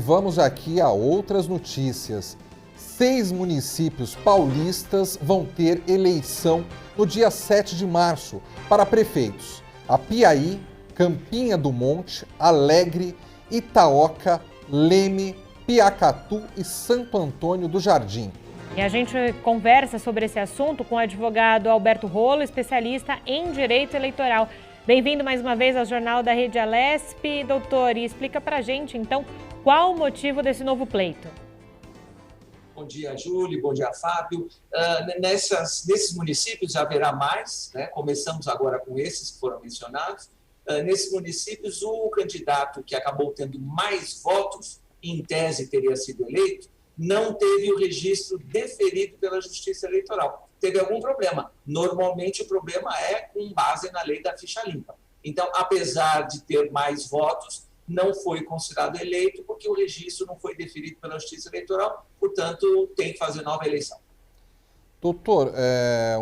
Vamos aqui a outras notícias. 6 municípios paulistas vão ter eleição no dia 7 de março para prefeitos. Apiaí, Campinha do Monte, Alegre, Itaoca, Leme, Piacatu e Santo Antônio do Jardim. E a gente conversa sobre esse assunto com o advogado Alberto Rolo, especialista em direito eleitoral. Bem-vindo mais uma vez ao Jornal da Rede Alesp, doutor, e explica pra gente, então, qual o motivo desse novo pleito? Bom dia, Júlio. Bom dia, Fábio. Nesses municípios haverá mais, né? Começamos agora com esses que foram mencionados. Nesses municípios, o candidato que acabou tendo mais votos, em tese teria sido eleito, não teve o registro deferido pela Justiça Eleitoral. Teve algum problema. Normalmente, o problema é com base na lei da ficha limpa. Então, apesar de ter mais votos, não foi considerado eleito porque o registro não foi deferido pela Justiça Eleitoral, portanto, tem que fazer nova eleição. Doutor,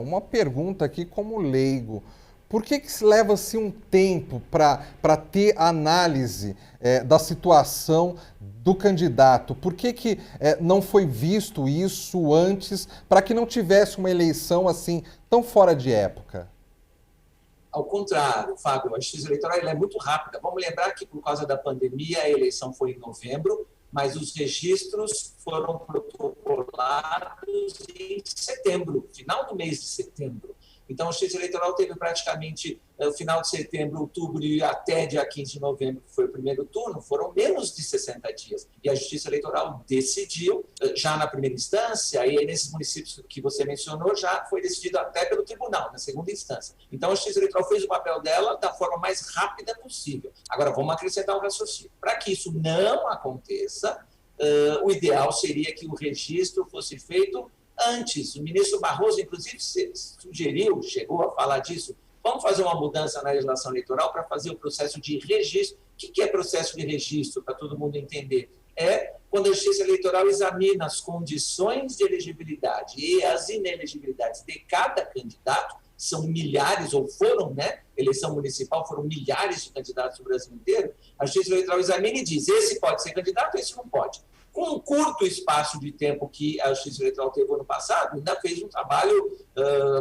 uma pergunta aqui como leigo. Por que leva-se um tempo para ter análise da situação do candidato? Por que não foi visto isso antes para que não tivesse uma eleição assim tão fora de época? Ao contrário, Fábio, a Justiça Eleitoral é muito rápida. Vamos lembrar que, por causa da pandemia, a eleição foi em novembro, mas os registros foram protocolados em setembro, final do mês de setembro. Então, a Justiça Eleitoral teve praticamente no final de setembro, outubro e até dia 15 de novembro, que foi o primeiro turno, foram menos de 60 dias. E a Justiça Eleitoral decidiu, já na primeira instância, e nesses municípios que você mencionou, já foi decidido até pelo tribunal, na segunda instância. Então, a Justiça Eleitoral fez o papel dela da forma mais rápida possível. Agora, vamos acrescentar um raciocínio. Para que isso não aconteça, o ideal seria que o registro fosse feito antes. O ministro Barroso, inclusive, sugeriu, chegou a falar disso, vamos fazer uma mudança na legislação eleitoral para fazer o processo de registro. O que é processo de registro, para todo mundo entender? É quando a Justiça Eleitoral examina as condições de elegibilidade e as inelegibilidades de cada candidato, são milhares, ou foram, né? Eleição municipal, foram milhares de candidatos no Brasil inteiro. A Justiça Eleitoral examina e diz, esse pode ser candidato, esse não pode. Com um curto espaço de tempo que a Justiça Eleitoral teve ano passado, ainda fez um trabalho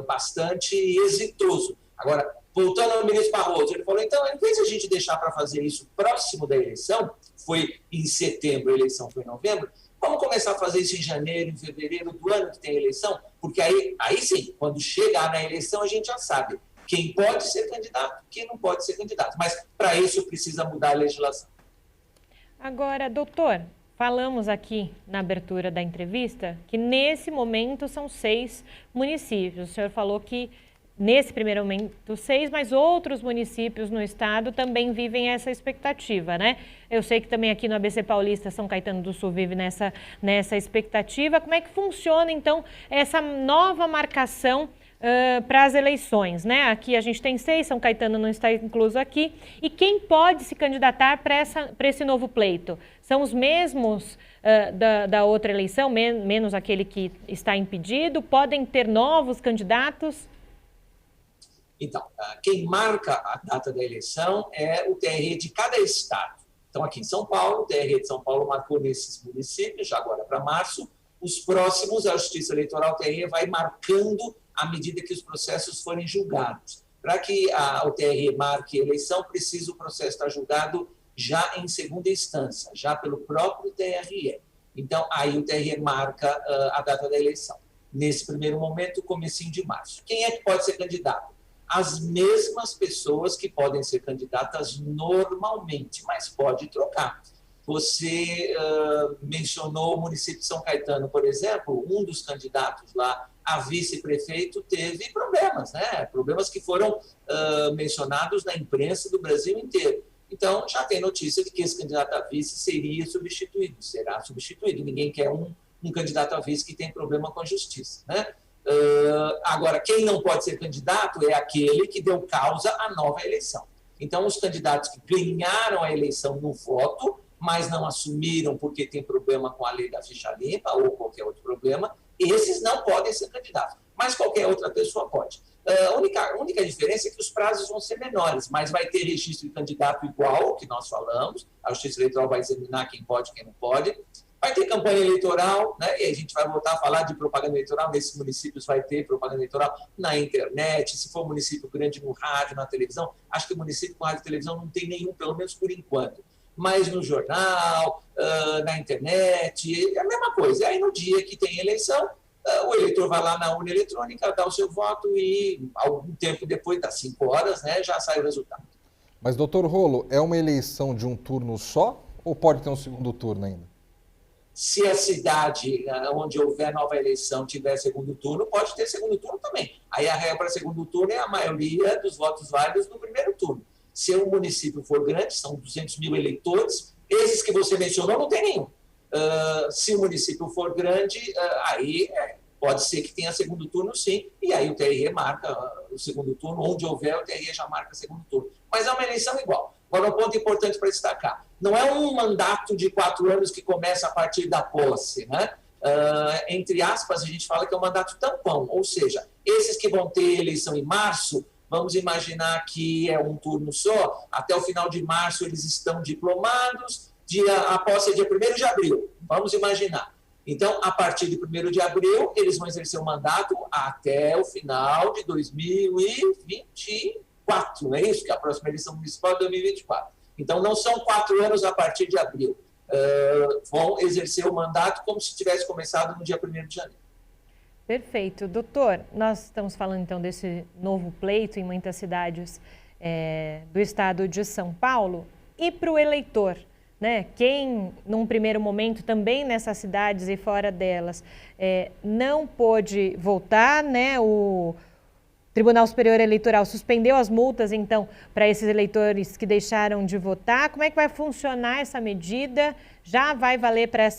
bastante exitoso. Agora, voltando ao ministro Barroso, ele falou, então, em vez de a gente deixar para fazer isso próximo da eleição, foi em setembro, a eleição foi em novembro, vamos começar a fazer isso em janeiro, em fevereiro do ano que tem eleição, porque aí sim, quando chegar na eleição, a gente já sabe quem pode ser candidato, quem não pode ser candidato. Mas, para isso, precisa mudar a legislação. Agora, doutor, falamos aqui na abertura da entrevista que nesse momento são 6 municípios. O senhor falou que nesse primeiro momento 6, mas outros municípios no estado também vivem essa expectativa, né? Eu sei que também aqui no ABC Paulista, São Caetano do Sul vive nessa expectativa. Como é que funciona, então, essa nova marcação para as eleições, né? Aqui a gente tem 6, São Caetano não está incluso aqui. E quem pode se candidatar para esse novo pleito? São os mesmos da outra eleição, menos aquele que está impedido? Podem ter novos candidatos? Então, quem marca a data da eleição é o TRE de cada estado. Então, aqui em São Paulo, o TRE de São Paulo marcou nesses municípios, já agora para março. Os próximos, a Justiça Eleitoral, o TRE vai marcando à medida que os processos forem julgados. Para que o TRE marque a eleição, precisa o processo estar julgado já em segunda instância, já pelo próprio TRE. Então, aí o TRE marca a data da eleição. Nesse primeiro momento, comecinho de março. Quem é que pode ser candidato? As mesmas pessoas que podem ser candidatas normalmente, mas pode trocar. Você mencionou o município de São Caetano, por exemplo, um dos candidatos lá a vice-prefeito teve problemas, né? Problemas que foram mencionados na imprensa do Brasil inteiro. Então, já tem notícia de que esse candidato a vice será substituído. Ninguém quer um candidato a vice que tem problema com a justiça, né? Agora, quem não pode ser candidato é aquele que deu causa à nova eleição. Então, os candidatos que ganharam a eleição no voto, mas não assumiram porque tem problema com a lei da ficha limpa ou qualquer outro problema, esses não podem ser candidatos, mas qualquer outra pessoa pode. A única diferença é que os prazos vão ser menores, mas vai ter registro de candidato igual, que nós falamos, a Justiça Eleitoral vai examinar quem pode e quem não pode, vai ter campanha eleitoral, né? E a gente vai voltar a falar de propaganda eleitoral, nesses municípios vai ter propaganda eleitoral na internet, se for município grande no rádio, na televisão, acho que o município com rádio e televisão não tem nenhum, pelo menos por enquanto, mas no jornal, na internet, é a mesma coisa. E aí no dia que tem eleição, o eleitor vai lá na urna eletrônica, dá o seu voto e algum tempo depois, das 5 horas, né, já sai o resultado. Mas, doutor Rolo, é uma eleição de um turno só ou pode ter um segundo turno ainda? Se a cidade onde houver nova eleição tiver segundo turno, pode ter segundo turno também. Aí a regra para segundo turno é a maioria dos votos válidos no primeiro turno. Se o município for grande, são 200 mil eleitores, esses que você mencionou não tem nenhum. Se o município for grande, aí pode ser que tenha segundo turno, sim, e aí o TRE marca o segundo turno, onde houver o TRE já marca segundo turno. Mas é uma eleição igual. Agora, um ponto importante para destacar, não é um mandato de 4 anos que começa a partir da posse, né? Entre aspas, a gente fala que é um mandato tampão, ou seja, esses que vão ter eleição em março, vamos imaginar que é um turno só, até o final de março eles estão diplomados, a posse é dia 1º de abril, vamos imaginar. Então, a partir de 1º de abril, eles vão exercer o mandato até o final de 2024, não é isso? Que a próxima eleição municipal é 2024. Então, não são 4 anos a partir de abril. Vão exercer o mandato como se tivesse começado no dia 1º de janeiro. Perfeito. Doutor, nós estamos falando então desse novo pleito em muitas cidades do estado de São Paulo. E para o eleitor, né? Quem, num primeiro momento, também nessas cidades e fora delas, não pôde votar, né? O Tribunal Superior Eleitoral suspendeu as multas, então, para esses eleitores que deixaram de votar. Como é que vai funcionar essa medida? Já vai valer para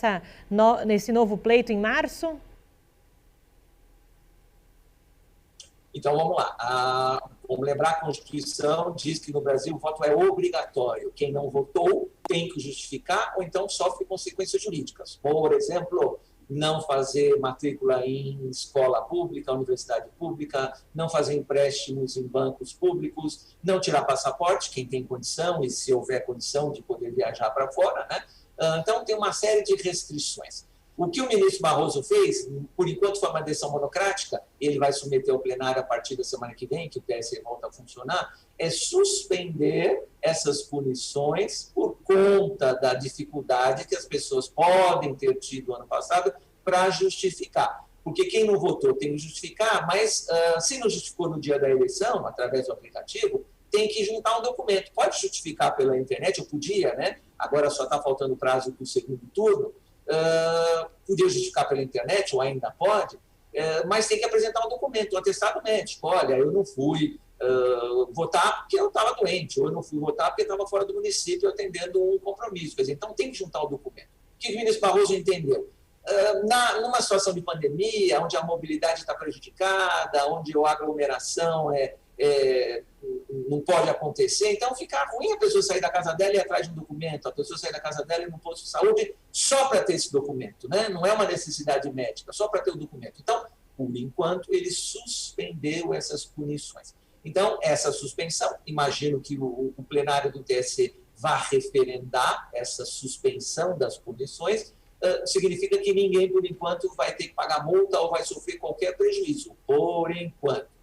nesse novo pleito em março? Então, vamos lá. Vamos lembrar, a Constituição diz que no Brasil o voto é obrigatório. Quem não votou tem que justificar ou então sofre consequências jurídicas. Por exemplo, não fazer matrícula em escola pública, universidade pública, não fazer empréstimos em bancos públicos, não tirar passaporte, quem tem condição, e se houver condição de poder viajar para fora, né? Então, tem uma série de restrições. O que o ministro Barroso fez, por enquanto foi uma decisão monocrática, ele vai submeter ao plenário a partir da semana que vem, que o TSE volta a funcionar, é suspender essas punições por conta da dificuldade que as pessoas podem ter tido ano passado para justificar. Porque quem não votou tem que justificar, mas se não justificou no dia da eleição, através do aplicativo, tem que juntar um documento. Pode justificar pela internet, eu podia, né? Agora só está faltando o prazo do segundo turno, podia justificar pela internet, ou ainda pode, mas tem que apresentar um documento, um atestado médico. Olha, eu não fui votar porque eu estava doente, ou eu não fui votar porque estava fora do município atendendo um compromisso. Quer dizer, então tem que juntar o documento. O que o ministro Barroso entendeu? Numa situação de pandemia, onde a mobilidade está prejudicada, onde a aglomeração não pode acontecer, então fica ruim a pessoa sair da casa dela e ir atrás de um documento, a pessoa sair da casa dela e ir no posto de saúde só para ter esse documento, né? Não é uma necessidade médica, só para ter o documento. Então, por enquanto, ele suspendeu essas punições. Então, essa suspensão, imagino que o plenário do TSE vá referendar essa suspensão das punições, significa que ninguém, por enquanto, vai ter que pagar multa ou vai sofrer qualquer prejuízo, por enquanto.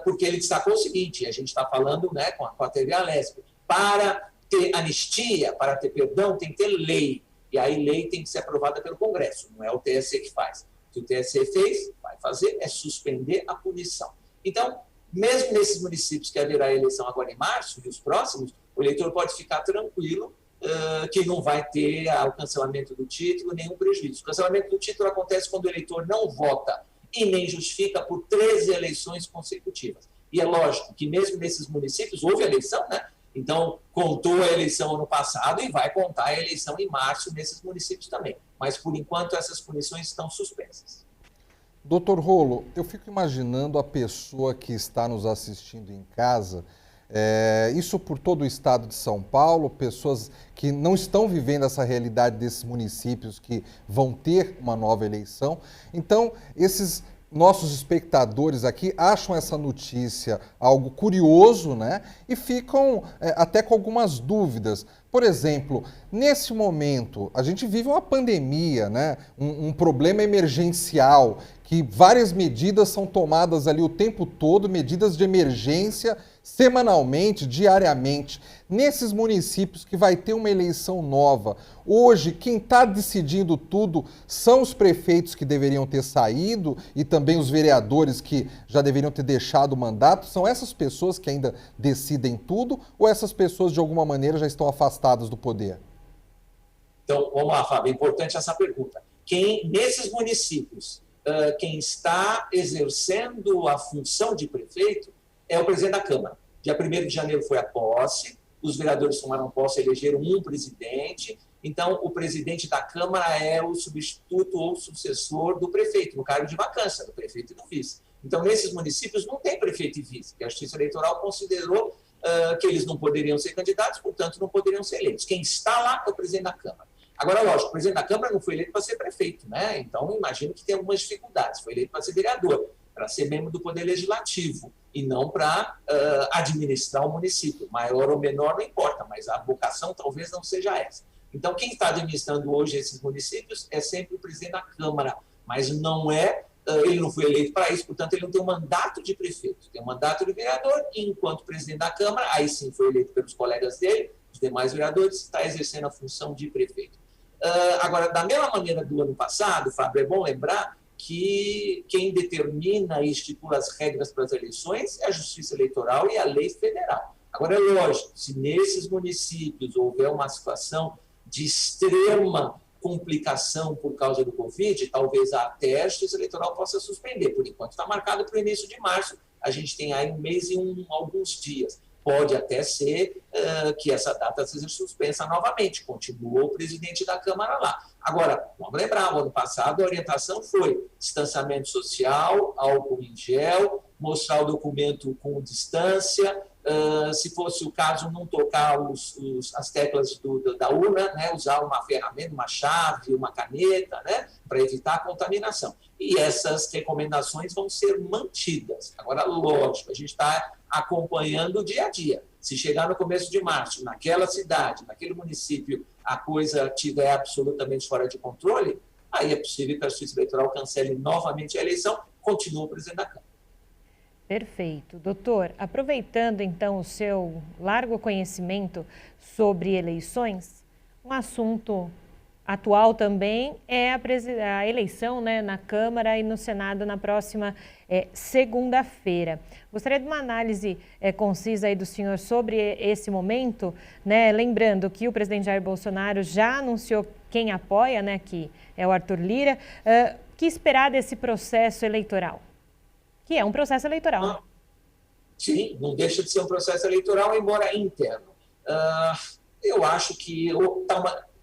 Porque ele destacou o seguinte, a gente está falando, né, com a TV Alesp, para ter anistia, para ter perdão, tem que ter lei. E aí lei tem que ser aprovada pelo Congresso, não é o TSE que faz. O que o TSE fez, vai fazer, é suspender a punição. Então, mesmo nesses municípios que haverá eleição agora em março, e os próximos, o eleitor pode ficar tranquilo que não vai ter o cancelamento do título, nenhum prejuízo. O cancelamento do título acontece quando o eleitor não vota e nem justifica por 13 eleições consecutivas. E é lógico que mesmo nesses municípios houve eleição, né? Então, contou a eleição ano passado e vai contar a eleição em março nesses municípios também. Mas, por enquanto, essas punições estão suspensas. Doutor Rolo, eu fico imaginando a pessoa que está nos assistindo em casa, isso por todo o estado de São Paulo, pessoas que não estão vivendo essa realidade desses municípios que vão ter uma nova eleição. Então, esses nossos espectadores aqui acham essa notícia algo curioso, né? E ficam até com algumas dúvidas. Por exemplo, nesse momento, a gente vive uma pandemia, né? Um problema emergencial, que várias medidas são tomadas ali o tempo todo, medidas de emergência, semanalmente, diariamente. Nesses municípios que vai ter uma eleição nova, hoje quem está decidindo tudo são os prefeitos que deveriam ter saído e também os vereadores que já deveriam ter deixado o mandato. São essas pessoas que ainda decidem tudo ou essas pessoas de alguma maneira já estão afastadas do poder? Então, vamos lá, Fábio, é importante essa pergunta. Nesses municípios, quem está exercendo a função de prefeito é o presidente da Câmara. Dia 1º de janeiro foi a posse, os vereadores tomaram posse, elegeram um presidente, então o presidente da Câmara é o substituto ou sucessor do prefeito, no cargo de vacância, do prefeito e do vice. Então, nesses municípios não tem prefeito e vice, porque a Justiça Eleitoral considerou que eles não poderiam ser candidatos, portanto, não poderiam ser eleitos. Quem está lá é o presidente da Câmara. Agora, lógico, o presidente da Câmara não foi eleito para ser prefeito, né? Então, imagino que tem algumas dificuldades. Foi eleito para ser vereador, para ser membro do Poder Legislativo, e não para administrar o município. Maior ou menor, não importa, mas a vocação talvez não seja essa. Então, quem está administrando hoje esses municípios é sempre o presidente da Câmara, mas não é, ele não foi eleito para isso, portanto, ele não tem um mandato de prefeito, tem um mandato de vereador, e enquanto presidente da Câmara, aí sim foi eleito pelos colegas dele, os demais vereadores, está exercendo a função de prefeito. Agora, da mesma maneira do ano passado, Fábio, é bom lembrar que quem determina e estipula as regras para as eleições é a Justiça Eleitoral e a lei federal. Agora, é lógico, se nesses municípios houver uma situação de extrema complicação por causa do Covid, talvez até a Justiça Eleitoral possa suspender. Por enquanto, está marcado para o início de março, a gente tem aí um mês e alguns dias. Pode até ser que essa data seja suspensa novamente, continua o presidente da Câmara lá. Agora, vamos lembrar, no ano passado a orientação foi distanciamento social, álcool em gel, mostrar o documento com distância, se fosse o caso, não tocar as teclas da urna, né, usar uma ferramenta, uma chave, uma caneta, né, para evitar a contaminação. E essas recomendações vão ser mantidas. Agora, lógico, a gente está acompanhando o dia a dia. Se chegar no começo de março, naquela cidade, naquele município, a coisa estiver absolutamente fora de controle, aí é possível que a Justiça Eleitoral cancele novamente a eleição, continua o presidente da Câmara. Perfeito. Doutor, aproveitando então o seu largo conhecimento sobre eleições, um assunto atual também é a eleição, né, na Câmara e no Senado na próxima segunda-feira. Gostaria de uma análise concisa aí do senhor sobre esse momento, né? Lembrando que o presidente Jair Bolsonaro já anunciou quem apoia, né, que é o Arthur Lira. Que esperar desse processo eleitoral? Que é um processo eleitoral. Sim, não deixa de ser um processo eleitoral, embora interno. Eu acho que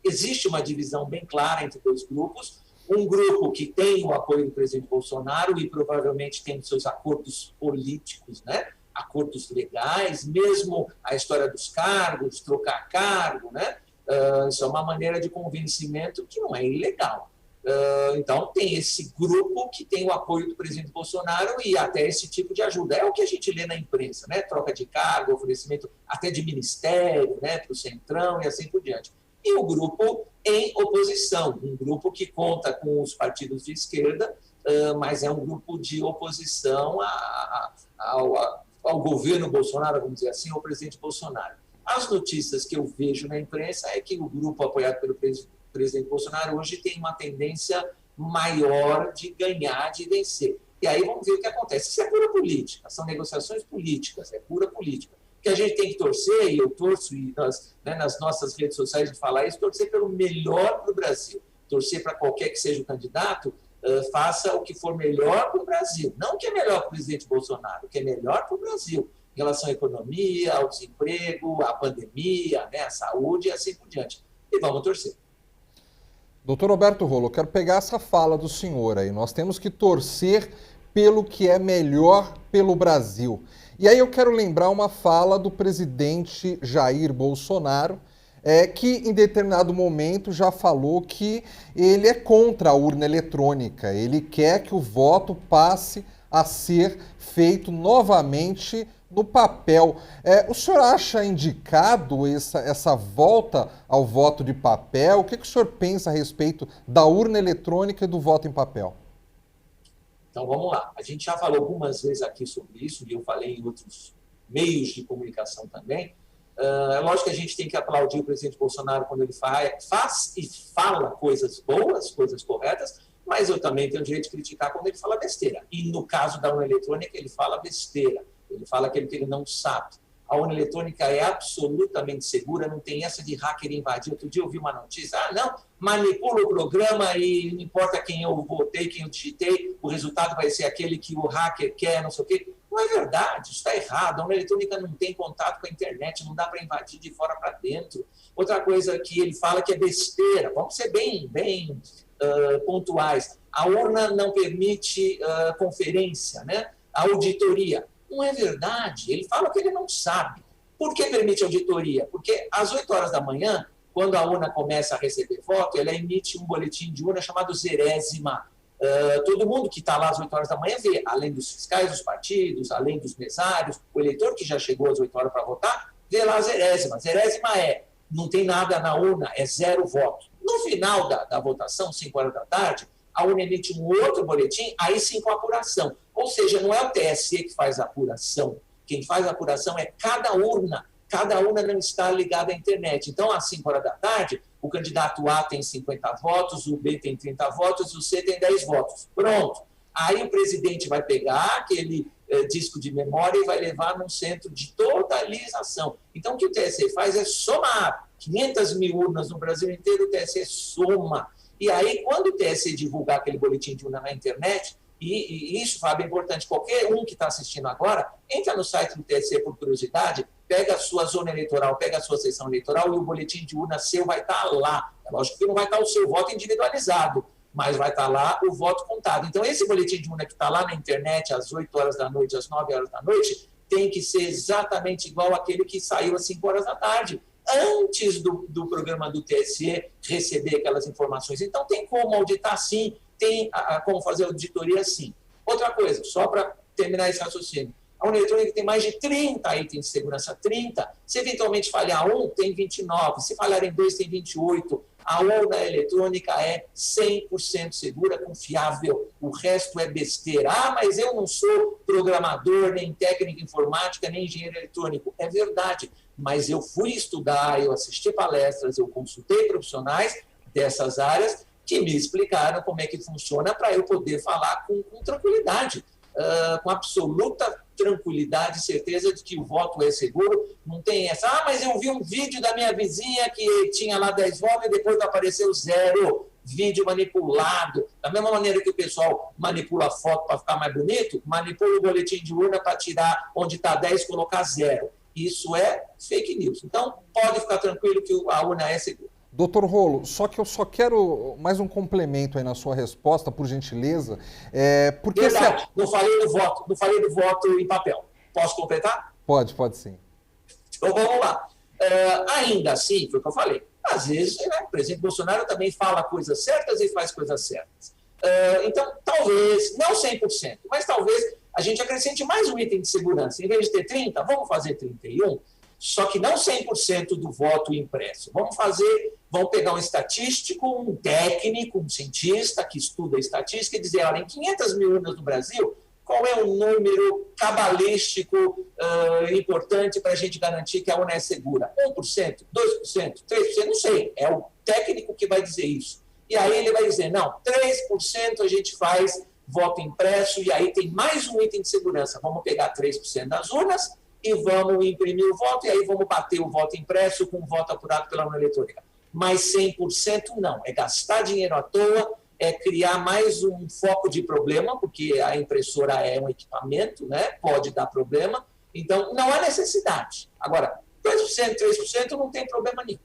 existe uma divisão bem clara entre dois grupos. Um grupo que tem o apoio do presidente Bolsonaro e provavelmente tem seus acordos políticos, né? Acordos legais, mesmo a história dos cargos, trocar cargo, né? Isso é uma maneira de convencimento que não é ilegal. Então, tem esse grupo que tem o apoio do presidente Bolsonaro e até esse tipo de ajuda. É o que a gente lê na imprensa, né? Troca de cargo, oferecimento até de ministério, né? Para o Centrão e assim por diante. E o grupo em oposição, um grupo que conta com os partidos de esquerda, mas é um grupo de oposição ao governo Bolsonaro, vamos dizer assim, ao presidente Bolsonaro. As notícias que eu vejo na imprensa é que o grupo apoiado pelo presidente Bolsonaro hoje tem uma tendência maior de ganhar, de vencer. E aí vamos ver o que acontece. Isso é pura política, são negociações políticas, é pura política. Que a gente tem que torcer, e eu torço e nas nossas redes sociais de falar isso, torcer pelo melhor para o Brasil. Torcer para qualquer que seja o candidato, faça o que for melhor para o Brasil. Não o que é melhor para o presidente Bolsonaro, o que é melhor para o Brasil. Em relação à economia, ao desemprego, à pandemia, né, à saúde e assim por diante. E vamos torcer. Doutor Roberto Rollo, eu quero pegar essa fala do senhor aí. Nós temos que torcer pelo que é melhor pelo Brasil. E aí eu quero lembrar uma fala do presidente Jair Bolsonaro, que em determinado momento já falou que ele é contra a urna eletrônica, ele quer que o voto passe a ser feito novamente no papel. O senhor acha indicado essa volta ao voto de papel? O que o senhor pensa a respeito da urna eletrônica e do voto em papel? Então, vamos lá. A gente já falou algumas vezes aqui sobre isso, e eu falei em outros meios de comunicação também. É lógico que a gente tem que aplaudir o presidente Bolsonaro quando ele faz e fala coisas boas, coisas corretas, mas eu também tenho o direito de criticar quando ele fala besteira. E no caso da urna eletrônica, ele fala besteira. Ele fala aquilo que ele não sabe. A urna eletrônica é absolutamente segura, não tem essa de hacker invadir. Outro dia eu vi uma notícia, não, manipula o programa e não importa quem eu votei, quem eu digitei, o resultado vai ser aquele que o hacker quer, não sei o quê. Não é verdade, isso está errado. A urna eletrônica não tem contato com a internet, não dá para invadir de fora para dentro. Outra coisa que ele fala que é besteira, vamos ser bem pontuais. A urna não permite conferência, né? Auditoria. Não é verdade. Ele fala que ele não sabe. Por que permite auditoria? Porque às 8 horas da manhã, quando a urna começa a receber voto, ela emite um boletim de urna chamado zerésima. Todo mundo que está lá às 8 horas da manhã vê, além dos fiscais dos partidos, além dos mesários, o eleitor que já chegou às 8 horas para votar, vê lá a zerésima. Zerésima não tem nada na urna, é 0 voto. No final da votação, 5 horas da tarde, a urna emite um outro boletim, aí sim com apuração. Ou seja, não é o TSE que faz a apuração. Quem faz a apuração é cada urna. Cada urna não está ligada à internet. Então, às 5 horas da tarde, o candidato A tem 50 votos, o B tem 30 votos, o C tem 10 votos. Pronto. Aí o presidente vai pegar aquele disco de memória e vai levar num centro de totalização. Então, o que o TSE faz é somar. 500 mil urnas no Brasil inteiro, o TSE soma. E aí, quando o TSE divulgar aquele boletim de urna na internet, e isso, Fábio, é importante, qualquer um que está assistindo agora, entra no site do TSE por curiosidade, pega a sua zona eleitoral, pega a sua seção eleitoral e o boletim de urna seu vai estar lá. É lógico que não vai estar o seu voto individualizado, mas vai estar lá o voto contado. Então, esse boletim de urna que está lá na internet às 8 horas da noite, às 9 horas da noite, tem que ser exatamente igual àquele que saiu às 5 horas da tarde, antes do programa do TSE receber aquelas informações. Então, tem como auditar sim, tem como fazer auditoria sim. Outra coisa, só para terminar esse raciocínio, a urna eletrônica tem mais de 30 itens de segurança, 30. Se eventualmente falhar um, tem 29. Se falharem dois, tem 28. A urna eletrônica é 100% segura, confiável. O resto é besteira. Mas eu não sou programador, nem técnico informática, nem engenheiro eletrônico. É verdade. Mas eu fui estudar, eu assisti palestras, eu consultei profissionais dessas áreas que me explicaram como é que funciona para eu poder falar com tranquilidade, com absoluta tranquilidade e certeza de que o voto é seguro. Não tem essa, mas eu vi um vídeo da minha vizinha que tinha lá 10 votos e depois apareceu 0. Vídeo manipulado. Da mesma maneira que o pessoal manipula a foto para ficar mais bonito, manipula o boletim de urna para tirar onde está 10 e colocar 0. Isso é fake news. Então, pode ficar tranquilo que a urna é segura. Doutor Rolo, só que eu só quero mais um complemento aí na sua resposta, por gentileza. Porque verdade, não falei do voto em papel. Posso completar? Pode sim. Então vamos lá. Ainda assim, foi o que eu falei, às vezes o presidente Bolsonaro também fala coisas certas e faz coisas certas. Então, talvez, não 100%, mas talvez a gente acrescente mais um item de segurança. Em vez de ter 30, vamos fazer 31, só que não 100% do voto impresso. Vamos pegar um estatístico, um técnico, um cientista que estuda estatística e dizer, olha, em 500 mil urnas no Brasil, qual é o número cabalístico importante para a gente garantir que a urna é segura? 1%, 2%, 3%, não sei. É o técnico que vai dizer isso. E aí ele vai dizer, não, 3% a gente faz voto impresso e aí tem mais um item de segurança. Vamos pegar 3% das urnas e vamos imprimir o voto, e aí vamos bater o voto impresso com o voto apurado pela urna eletrônica. Mas 100% não. É gastar dinheiro à toa, é criar mais um foco de problema, porque a impressora é um equipamento, né? Pode dar problema. Então, não há necessidade. Agora, 2%, 3% não tem problema nenhum.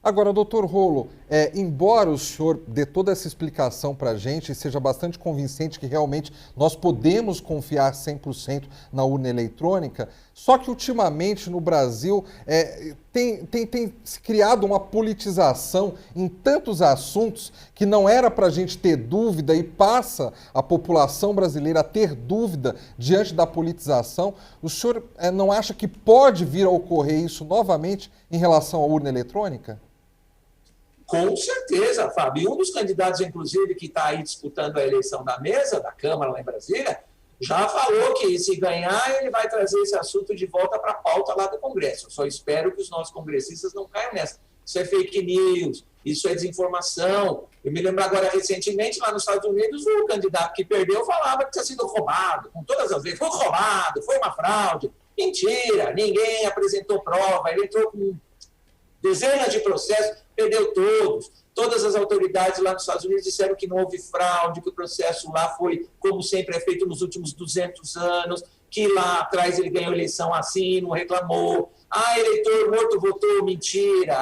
Agora, doutor Rolo, embora o senhor dê toda essa explicação para a gente e seja bastante convincente que realmente nós podemos confiar 100% na urna eletrônica, só que ultimamente no Brasil tem se criado uma politização em tantos assuntos que não era para a gente ter dúvida e passa a população brasileira a ter dúvida diante da politização. O senhor não acha que pode vir a ocorrer isso novamente em relação à urna eletrônica? Com certeza, Fábio. E um dos candidatos, inclusive, que está aí disputando a eleição da mesa, da Câmara lá em Brasília, já falou que se ganhar, ele vai trazer esse assunto de volta para a pauta lá do Congresso. Eu só espero que os nossos congressistas não caiam nessa. Isso é fake news, isso é desinformação. Eu me lembro agora, recentemente, lá nos Estados Unidos, o candidato que perdeu falava que tinha sido roubado, com todas as vezes. Foi roubado, foi uma fraude. Mentira, ninguém apresentou prova, ele entrou com dezenas de processos, perdeu todos. Todas as autoridades lá nos Estados Unidos disseram que não houve fraude, que o processo lá foi, como sempre é feito nos últimos 200 anos, que lá atrás ele ganhou eleição assim, não reclamou. Eleitor morto votou, mentira.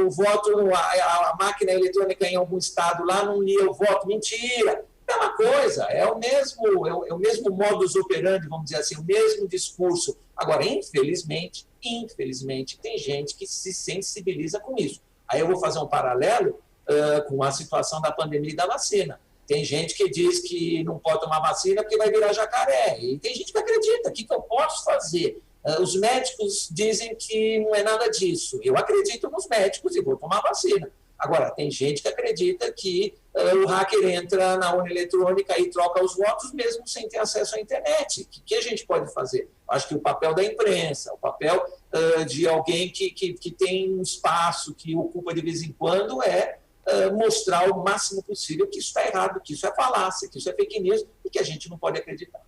O voto, a máquina eletrônica em algum estado lá não lia o voto, mentira. É uma coisa, é o mesmo modus operandi, vamos dizer assim, o mesmo discurso. Agora, infelizmente, tem gente que se sensibiliza com isso. Aí eu vou fazer um paralelo com a situação da pandemia e da vacina. Tem gente que diz que não pode tomar vacina porque vai virar jacaré. E tem gente que acredita. O que eu posso fazer? Os médicos dizem que não é nada disso. Eu acredito nos médicos e vou tomar vacina. Agora, tem gente que acredita que o hacker entra na urna eletrônica e troca os votos mesmo sem ter acesso à internet. O que a gente pode fazer? Acho que o papel da imprensa, o papel de alguém que tem um espaço, que ocupa de vez em quando, é mostrar o máximo possível que isso está errado, que isso é falácia, que isso é fake news e que a gente não pode acreditar.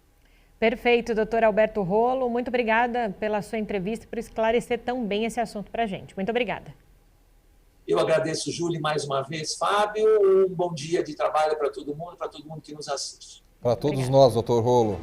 Perfeito, doutor Alberto Rolo. Muito obrigada pela sua entrevista e por esclarecer tão bem esse assunto para a gente. Muito obrigada. Eu agradeço, Júlia, mais uma vez. Fábio, um bom dia de trabalho para todo mundo que nos assiste. Para todos nós, doutor Rolo.